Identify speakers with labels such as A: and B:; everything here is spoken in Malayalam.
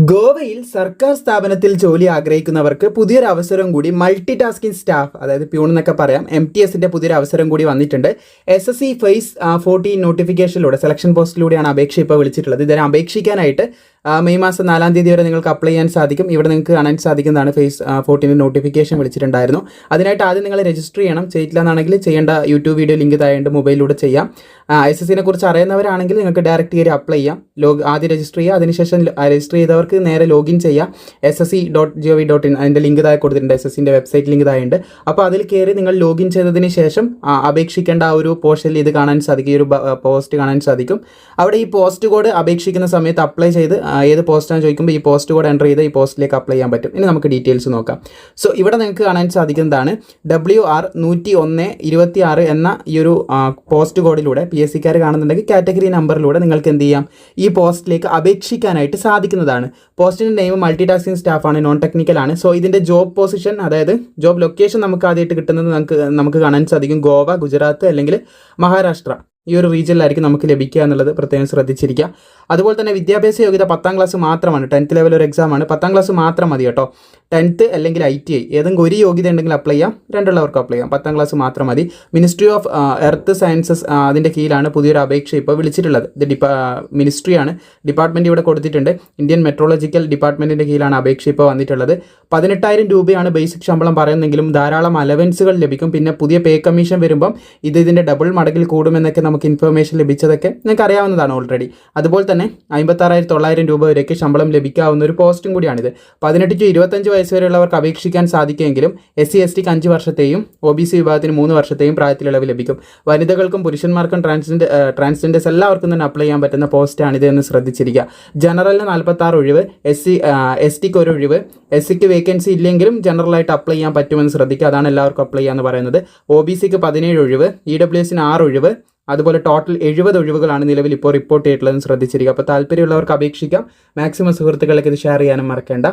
A: ഗോവയിൽ സർക്കാർ സ്ഥാപനത്തിൽ ജോലി ആഗ്രഹിക്കുന്നവർക്ക് പുതിയൊരു അവസരം കൂടി മൾട്ടി ടാസ്കിംഗ് സ്റ്റാഫ്, അതായത് പ്യൂൺ എന്നൊക്കെ പറയാം, MTSന്റെ പുതിയൊരു അവസരം കൂടി വന്നിട്ടുണ്ട്. SSC ഫേസ് 14 നോട്ടിഫിക്കേഷനിലൂടെ സെലക്ഷൻ പോസ്റ്റിലൂടെയാണ് അപേക്ഷ ഇപ്പോൾ വിളിച്ചിട്ടുള്ളത്. ഇതിനെ അപേക്ഷിക്കാനായിട്ട് മെയ് മാസം 4-ാം തീയതി വരെ നിങ്ങൾക്ക് അപ്ലൈ ചെയ്യാൻ സാധിക്കും. ഇവിടെ നിങ്ങൾക്ക് കാണാൻ സാധിക്കുന്നതാണ് ഫേസ് 14 നോട്ടിഫിക്കേഷൻ വിളിച്ചിട്ടുണ്ടായിരുന്നു. അതിനായിട്ട് ആദ്യം നിങ്ങൾ രജിസ്റ്റർ ചെയ്യണം. ചെയ്തില്ല എന്നാണെങ്കിൽ ചെയ്യേണ്ട യൂട്യൂബ് വീഡിയോ ലിങ്ക് താഴെ മൊബൈലിലൂടെ ചെയ്യാം. SSCനെ കുറിച്ച് അറിയുന്നവരാണെങ്കിൽ നിങ്ങൾക്ക് ഡയറക്റ്റ് കയറി അപ്ലൈ ചെയ്യാം. ആദ്യം രജിസ്റ്റർ ചെയ്യുക. അതിനുശേഷം രജിസ്റ്റർ ചെയ്തവർക്ക് നേരെ ലോഗിൻ ചെയ്യാം. ssc.gov.in അതിൻ്റെ ലിങ്ക് താഴെ കൊടുത്തിട്ടുണ്ട്. SSCൻ്റെ വെബ്സൈറ്റ് ലിങ്ക് താഴെ ഉണ്ട്. അപ്പോൾ അതിൽ കയറി നിങ്ങൾ ലോഗിൻ ചെയ്തതിന് ശേഷം അപേക്ഷിക്കേണ്ട ആ ഒരു പോർഷനിൽ ഇത് കാണാൻ സാധിക്കും. ഈ ഒരു പോസ്റ്റ് കാണാൻ സാധിക്കും. അവിടെ ഈ പോസ്റ്റ് കോഡ് അപേക്ഷിക്കുന്ന സമയത്ത് അപ്ലൈ ചെയ്ത് ഏത് പോസ്റ്റാണ് ചോദിക്കുമ്പോൾ ഈ പോസ്റ്റ് കോഡ് എൻ്റർ ചെയ്ത് ഈ പോസ്റ്റിലേക്ക് അപ്ലൈ ചെയ്യാൻ പറ്റും. ഇനി നമുക്ക് ഡീറ്റെയിൽസ് നോക്കാം. സോ ഇവിടെ നിങ്ങൾക്ക് കാണാൻ സാധിക്കുന്നതാണ് WR 101-26 എന്ന ഈ ഒരു പോസ്റ്റ് കോഡിലൂടെ PSCക്കാർ കാണുന്നുണ്ടെങ്കിൽ കാറ്റഗറി നമ്പറിലൂടെ നിങ്ങൾക്ക് എന്ത് ചെയ്യാം, ഈ പോസ്റ്റിലേക്ക് അപേക്ഷിക്കാനായിട്ട് സാധിക്കുന്നതാണ്. പോസ്റ്റിൻ്റെ നെയിം മൾട്ടി ടാസ്കിംഗ് സ്റ്റാഫാണ്, നോൺ ടെക്നിക്കൽ ആണ്. സോ ഇതിൻ്റെ ജോബ് പൊസിഷൻ, അതായത് ജോബ് ലൊക്കേഷൻ നമുക്ക് ആദ്യമായിട്ട് കിട്ടുന്നത് നമുക്ക് കാണാൻ സാധിക്കും ഗോവ, ഗുജറാത്ത് അല്ലെങ്കിൽ മഹാരാഷ്ട്ര. ഈ ഒരു റീജിയനിലായിരിക്കും നമുക്ക് ലഭിക്കുക എന്നുള്ളത് പ്രത്യേകം ശ്രദ്ധിച്ചിരിക്കുക. അതുപോലെ തന്നെ വിദ്യാഭ്യാസ യോഗ്യത 10ാം ക്ലാസ് മാത്രമാണ്. 10th ലെവൽ ഒരു എക്സാമാണ്. 10ാം ക്ലാസ് മാത്രം മതി കേട്ടോ. 10th അല്ലെങ്കിൽ ITI ഏതെങ്കിലും ഒരു യോഗ്യത ഉണ്ടെങ്കിൽ അപ്ലൈ ചെയ്യാം. രണ്ടുള്ളവർക്ക് അപ്ലൈ ചെയ്യാം. 10ാം ക്ലാസ് മാത്രം മതി. മിനിസ്ട്രി ഓഫ് എർത്ത് സയൻസസ് അതിൻ്റെ കീഴിലാണ് പുതിയൊരു അപേക്ഷ ഇപ്പോൾ വിളിച്ചിട്ടുള്ളത്. ഇത് മിനിസ്ട്രിയാണ്. ഡിപ്പാർട്ട്മെൻറ്റ് ഇവിടെ കൊടുത്തിട്ടുണ്ട്. ഇന്ത്യൻ മെട്രോളജിക്കൽ ഡിപ്പാർട്ട്മെൻറ്റിൻ്റെ കീഴിലാണ് അപേക്ഷ ഇപ്പോൾ വന്നിട്ടുള്ളത്. 18,000 രൂപയാണ് ബേസിക് ശമ്പളം പറയുന്നെങ്കിലും ധാരാളം അലവൻസുകൾ ലഭിക്കും. പിന്നെ പുതിയ പേ കമ്മീഷൻ വരുമ്പം ഇതിൻ്റെ ഡബിൾ മടങ്ങിൽ കൂടുമെന്നൊക്കെ നമുക്ക് ഇൻഫർമേഷൻ ലഭിച്ചതൊക്കെ നിങ്ങൾക്ക് അറിയാവുന്നതാണ് ഓൾറെഡി. അതുപോലെ തന്നെ 56,900 രൂപ വരെയൊക്കെ ശമ്പളം ലഭിക്കാവുന്ന ഒരു പോസ്റ്റും കൂടിയാണിത്. 18 to 25 വയസ്സ് വരെയുള്ളവർക്ക് അപേക്ഷിക്കാൻ സാധിക്കുമെങ്കിലും SC STക്ക് 5 വർഷത്തെയും OBC വിഭാഗത്തിന് 3 വർഷത്തെയും പ്രായത്തിലിളവ് ലഭിക്കും. വനിതകൾക്കും പുരുഷന്മാർക്കും ട്രാൻസ്ജെൻഡേഴ്സ് എല്ലാവർക്കും തന്നെ അപ്ലൈ ചെയ്യാൻ പറ്റുന്ന പോസ്റ്റാണിത് എന്ന് ശ്രദ്ധിച്ചിരിക്കുക. ജനറലിന് 46 ഒഴിവ്, STക്ക് ഒരു ഒഴിവ്. SCക്ക് വേക്കൻസി ഇല്ലെങ്കിലും ജനറലായിട്ട് അപ്ലൈ ചെയ്യാൻ പറ്റുമെന്ന് ശ്രദ്ധിക്കുക. അതാണ് എല്ലാവർക്കും അപ്ലൈ ചെയ്യാമെന്ന് പറയുന്നത്. OBCക്ക് 17 ഒഴിവ്, EWSന് 6 ഒഴിവ്. അതുപോലെ ടോട്ടൽ 70 ഒഴിവുകളാണ് നിലവിൽ ഇപ്പോൾ റിപ്പോർട്ട് ചെയ്തിട്ടുള്ളതെന്ന് ശ്രദ്ധിച്ചിരിക്കുക. അപ്പോൾ താല്പര്യമുള്ളവർക്ക് അപേക്ഷിക്കാം. മാക്സിമം സുഹൃത്തുക്കളൊക്കെ ഇത് ഷെയർ ചെയ്യാനും മറക്കേണ്ട.